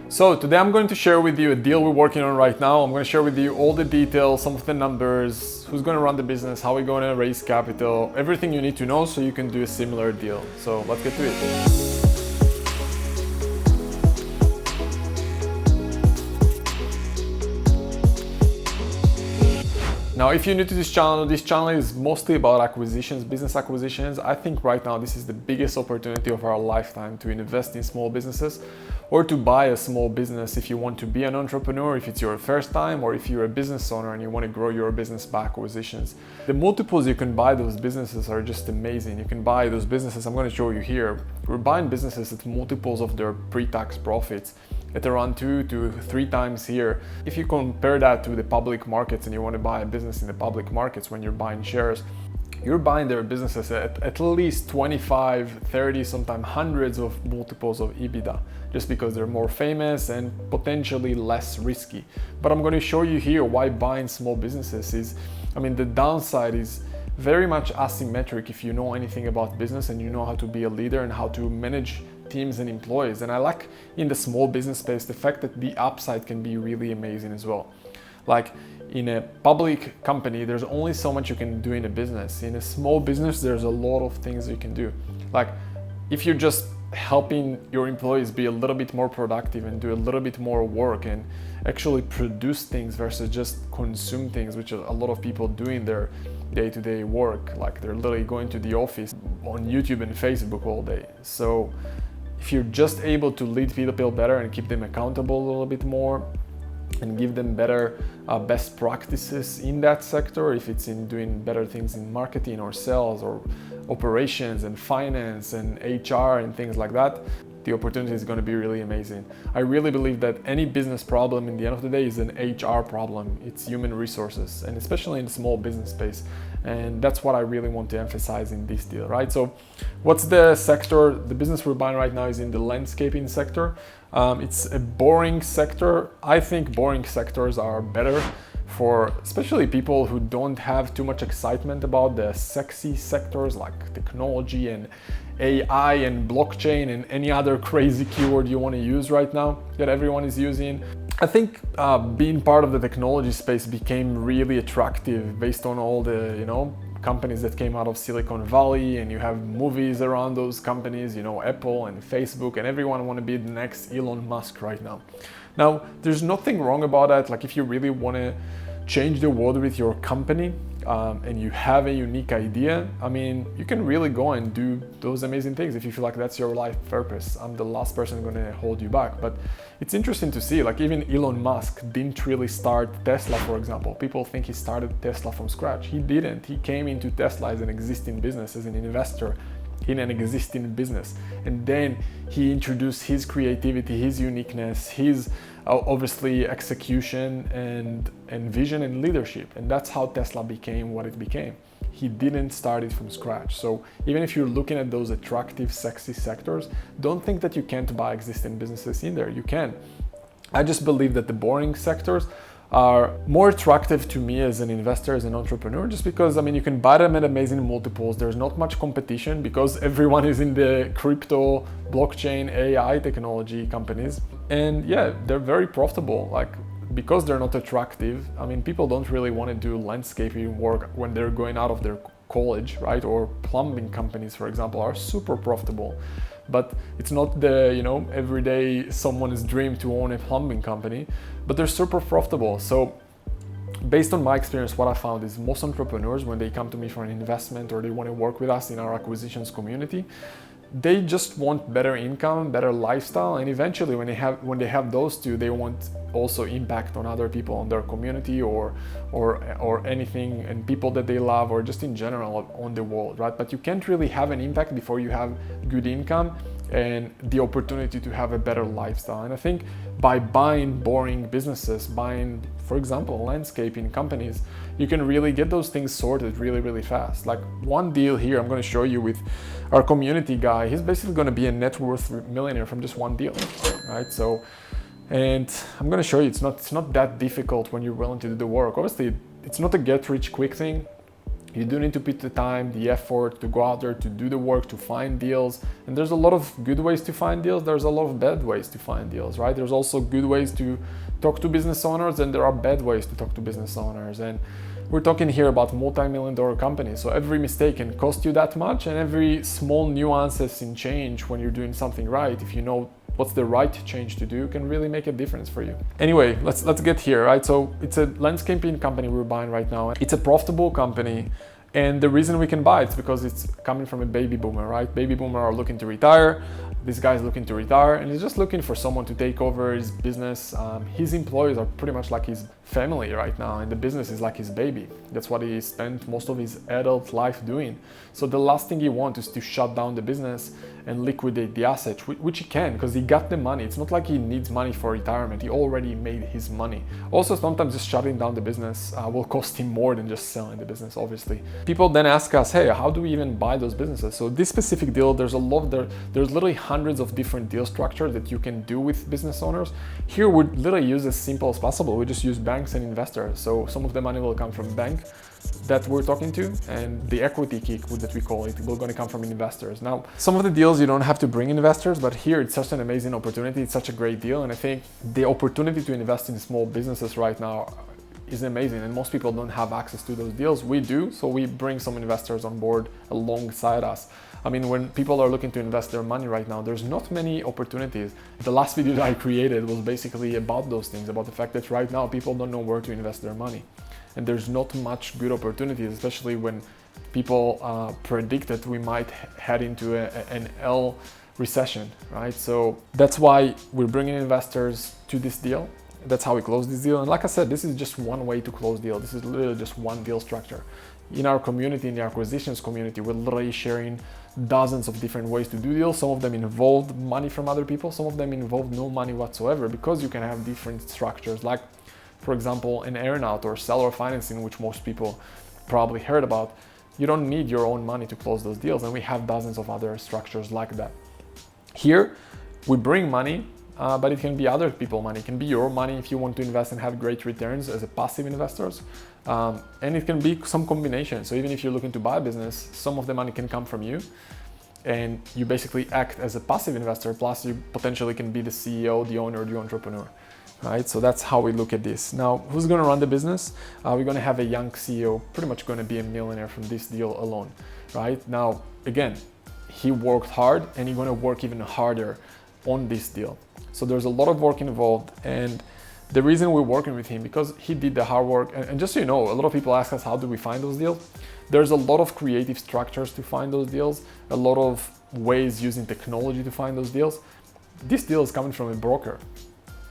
So today I'm going to share with you a deal we're working on right now. I'm going to share with you all the details, some of the numbers, who's going to run the business, how we're going to raise capital, everything you need to know so you can do a similar deal. So let's get to it. Now, if you're new to this channel is mostly about acquisitions, business acquisitions. I think right now this is the biggest opportunity of our lifetime to invest in small businesses or to buy a small business if you want to be an entrepreneur, if it's your first time, or if you're a business owner and you want to grow your business by acquisitions. The multiples you can buy those businesses are just amazing. You can buy those businesses, I'm going to show you here. We're buying businesses at multiples of their pre-tax profits at around 2 to 3 times here. If you compare that to the public markets and you want to buy a business in the public markets when you're buying shares, you're buying their businesses at least 25, 30, sometimes hundreds of multiples of EBITDA, just because they're more famous and potentially less risky. But I'm going to show you here why buying small businesses is, the downside is very much asymmetric if you know anything about business and you know how to be a leader and how to manage teams and employees. And I like in the small business space the fact that the upside can be really amazing as well. Like in a public company, there's only so much you can do in a business. In a small business, there's a lot of things you can do. Like if you're just helping your employees be a little bit more productive and do a little bit more work and actually produce things versus just consume things, which a lot of people do in their day-to-day work. Like they're literally going to the office on YouTube and Facebook all day. So if you're just able to lead people better and keep them accountable a little bit more and give them better best practices in that sector, if it's in doing better things in marketing or sales or operations and finance and HR and things like that, the opportunity is going to be really amazing. I really believe that any business problem in the end of the day is an HR problem. It's human resources, and especially in the small business space. And that's what I really want to emphasize in this deal, right? So what's the sector? The business we're buying right now is in the landscaping sector. It's a boring sector. I think boring sectors are better for especially people who don't have too much excitement about the sexy sectors like technology and AI and blockchain and any other crazy keyword you want to use right now that everyone is using. I think being part of the technology space became really attractive based on all the companies that came out of Silicon Valley, and you have movies around those companies, Apple and Facebook, and everyone want to be the next Elon Musk right now. Now, there's nothing wrong about that. Like if you really want to change the world with your company and you have a unique idea, you can really go and do those amazing things if you feel like that's your life purpose. I'm the last person going to hold you back. But it's interesting to see, like even Elon Musk didn't really start Tesla, for example. People think he started Tesla from scratch. He didn't. He came into Tesla as an existing business, as an investor in an existing business. And then he introduced his creativity, his uniqueness, his obviously execution and vision and leadership. And that's how Tesla became what it became. He didn't start it from scratch. So even if you're looking at those attractive, sexy sectors, don't think that you can't buy existing businesses in there. You can. I just believe that the boring sectors are more attractive to me as an investor, as an entrepreneur, just because you can buy them at amazing multiples. There's not much competition because everyone is in the crypto, blockchain, AI technology companies. And yeah, they're very profitable. Like because they're not attractive, people don't really want to do landscaping work when they're going out of their college, right? Or plumbing companies, for example, are super profitable. But it's not the everyday someone's dream to own a plumbing company, but they're super profitable. So based on my experience, what I found is most entrepreneurs, when they come to me for an investment or they want to work with us in our acquisitions community, they just want better income, better lifestyle, and eventually when they have those two, they want also impact on other people, on their community or anything, and people that they love, or just in general on the world, right? But you can't really have an impact before you have good income and the opportunity to have a better lifestyle. And I think by buying boring businesses, buying, for example, landscaping companies, you can really get those things sorted really, really fast. Like one deal here I'm going to show you with our community guy, he's basically going to be a net worth millionaire from just one deal, right? So, and I'm going to show you, it's not that difficult when you're willing to do the work. Obviously, it's not a get rich quick thing. You do need to put the time, the effort to go out there, to do the work, to find deals. And there's a lot of good ways to find deals. There's a lot of bad ways to find deals, right? There's also good ways to talk to business owners, and there are bad ways to talk to business owners. And we're talking here about multi-million-dollar companies. So every mistake can cost you that much, and every small nuances in change when you're doing something right, if you know what's the right change to do, can really make a difference for you. Anyway, let's get here, right? So it's a landscaping company we're buying right now. It's a profitable company, and the reason we can buy it's because it's coming from a baby boomer, right? Baby boomer are looking to retire. This guy's looking to retire, and he's just looking for someone to take over his business. His employees are pretty much like his family right now, and the business is like his baby. That's what he spent most of his adult life doing. So the last thing he wants is to shut down the business and liquidate the asset, which he can because he got the money. It's not like he needs money for retirement. He already made his money. Also, sometimes just shutting down the business will cost him more than just selling the business, obviously. People then ask us, hey, how do we even buy those businesses? So this specific deal, there's literally hundreds of different deal structures that you can do with business owners. Here, we literally use as simple as possible. We just use banks and investors. So some of the money will come from bank that we're talking to, and the equity kick that we call it will going to come from investors. Now, some of the deals you don't have to bring investors, but here it's such an amazing opportunity. It's such a great deal, and I think the opportunity to invest in small businesses right now is amazing, and most people don't have access to those deals. We do, so we bring some investors on board alongside us. I mean, when people are looking to invest their money right now, there's not many opportunities. The last video that I created was basically about those things, about the fact that right now people don't know where to invest their money. And there's not much good opportunities, especially when people predict that we might head into an L recession, right? So that's why we're bringing investors to this deal. That's how we close this deal. And like I said, this is just one way to close deal. This is literally just one deal structure. In our community, in the acquisitions community, we're literally sharing dozens of different ways to do deals. Some of them involve money from other people. Some of them involve no money whatsoever, because you can have different structures, like, for example, an earnout or seller financing, which most people probably heard about. You don't need your own money to close those deals, and we have dozens of other structures like that. Here, we bring money, but it can be other people's money. It can be your money if you want to invest and have great returns as a passive investors. And it can be some combination. So even if you're looking to buy a business, some of the money can come from you, and you basically act as a passive investor, plus you potentially can be the CEO, the owner, the entrepreneur. Right, so that's how we look at this. Now, who's going to run the business? We're going to have a young CEO, pretty much going to be a millionaire from this deal alone. Right now, again, he worked hard, and he's going to work even harder on this deal. So there's a lot of work involved, and the reason we're working with him, because he did the hard work. And just so you know, a lot of people ask us, how do we find those deals? There's a lot of creative structures to find those deals, a lot of ways using technology to find those deals. This deal is coming from a broker.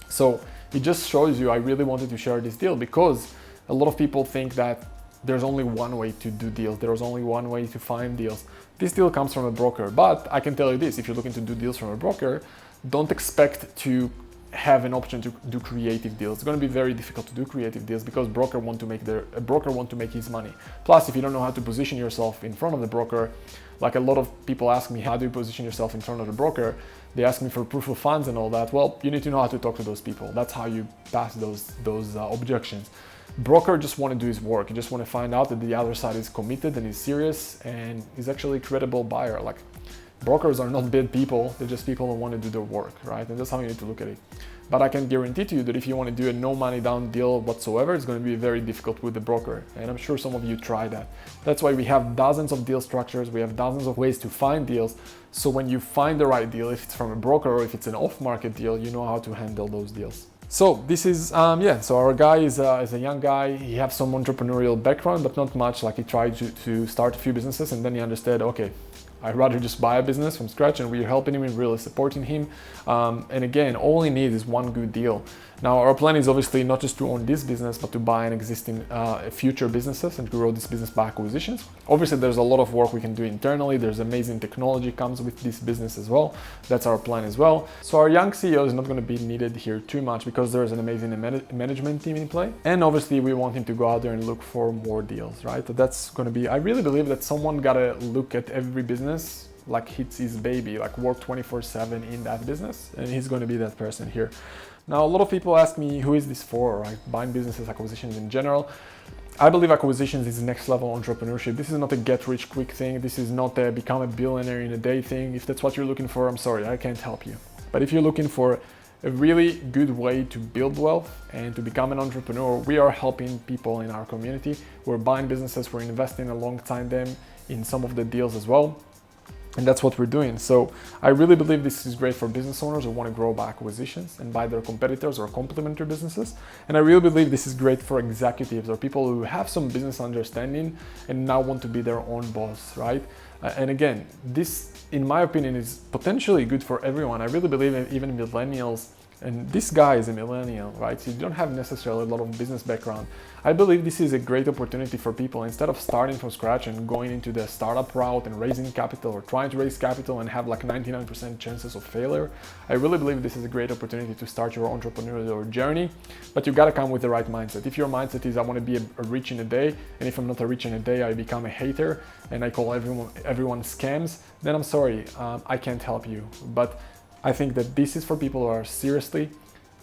So it just shows you, I really wanted to share this deal because a lot of people think that there's only one way to do deals. There's only one way to find deals. This deal comes from a broker, but I can tell you this, if you're looking to do deals from a broker, don't expect to have an option to do creative deals. It's going to be very difficult to do creative deals because a broker want to make his money. Plus, if you don't know how to position yourself in front of the broker, like a lot of people ask me, how do you position yourself in front of the broker? They ask me for proof of funds and all that. Well, you need to know how to talk to those people. That's how you pass those objections. Broker just want to do his work. You just want to find out that the other side is committed and is serious and is actually a credible buyer. Like, brokers are not bad people. They're just people who want to do their work, right? And that's how you need to look at it. But I can guarantee to you that if you want to do a no money down deal whatsoever, it's going to be very difficult with the broker. And I'm sure some of you try that. That's why we have dozens of deal structures. We have dozens of ways to find deals. So when you find the right deal, if it's from a broker or if it's an off-market deal, you know how to handle those deals. So this is, so our guy is a young guy. He has some entrepreneurial background, but not much. Like, he tried to start a few businesses, and then he understood, okay, I'd rather just buy a business from scratch, and we're helping him and really supporting him. And again, all he needs is one good deal. Now, our plan is obviously not just to own this business, but to buy an existing future businesses and to grow this business by acquisitions. Obviously, there's a lot of work we can do internally. There's amazing technology comes with this business as well. That's our plan as well. So our young CEO is not going to be needed here too much because there's an amazing management team in play. And obviously, we want him to go out there and look for more deals, right? So that's going to be, I really believe that someone got to look at every business like it's his baby, like work 24/7 in that business. And he's going to be that person here. Now, a lot of people ask me, who is this for, right? Buying businesses, acquisitions in general. I believe acquisitions is next level entrepreneurship. This is not a get rich quick thing. This is not a become a billionaire in a day thing. If that's what you're looking for, I'm sorry, I can't help you. But if you're looking for a really good way to build wealth and to become an entrepreneur, we are helping people in our community. We're buying businesses, we're investing alongside them in some of the deals as well. And that's what we're doing. So I really believe this is great for business owners who want to grow by acquisitions and buy their competitors or complementary businesses. And I really believe this is great for executives or people who have some business understanding and now want to be their own boss, right? And again, this, in my opinion, is potentially good for everyone. I really believe in even millennials. And this guy is a millennial, right? So you don't have necessarily a lot of business background. I believe this is a great opportunity for people. Instead of starting from scratch and going into the startup route and raising capital or trying to raise capital and have like 99% chances of failure, I really believe this is a great opportunity to start your entrepreneurial journey. But you gotta come with the right mindset. If your mindset is I wanna be a rich in a day, and if I'm not a rich in a day, I become a hater and I call everyone scams, then I'm sorry, I can't help you. But I think that this is for people who are seriously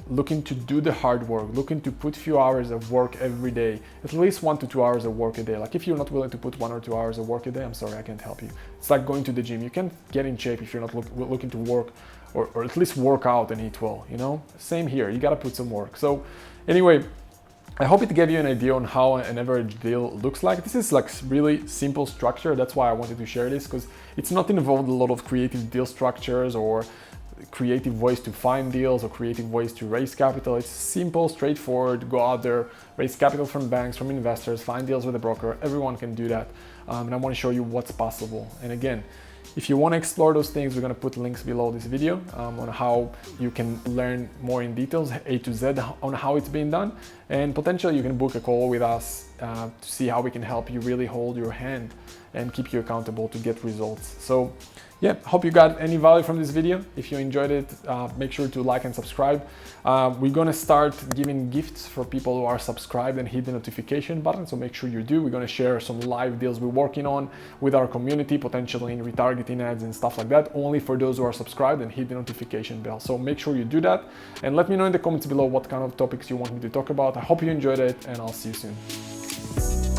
looking to do the hard work, looking to put few hours of work every day, at least 1 to 2 hours of work a day. Like if you're not willing to put 1 or 2 hours of work a day, I'm sorry, I can't help you. It's like going to the gym. You can't get in shape if you're not looking to work or at least work out and eat well, you know? Same here, you gotta put some work. So anyway, I hope it gave you an idea on how an average deal looks like. This is like really simple structure. That's why I wanted to share this, because it's not involved a lot of creative deal structures or creative ways to find deals or creative ways to raise capital. It's simple, straightforward. Go out there, raise capital from banks, from investors, find deals with a broker. Everyone can do that. And I want to show you what's possible. And again, if you want to explore those things, we're going to put links below this video on how you can learn more in details, A to Z, on how it's being done. And potentially you can book a call with us to see how we can help you really hold your hand and keep you accountable to get results. So yeah, hope you got any value from this video. If you enjoyed it, make sure to like and subscribe. We're gonna start giving gifts for people who are subscribed and hit the notification button, so make sure you do. We're gonna share some live deals we're working on with our community, potentially in retargeting ads and stuff like that, only for those who are subscribed and hit the notification bell. So make sure you do that, and let me know in the comments below what kind of topics you want me to talk about. I hope you enjoyed it, and I'll see you soon.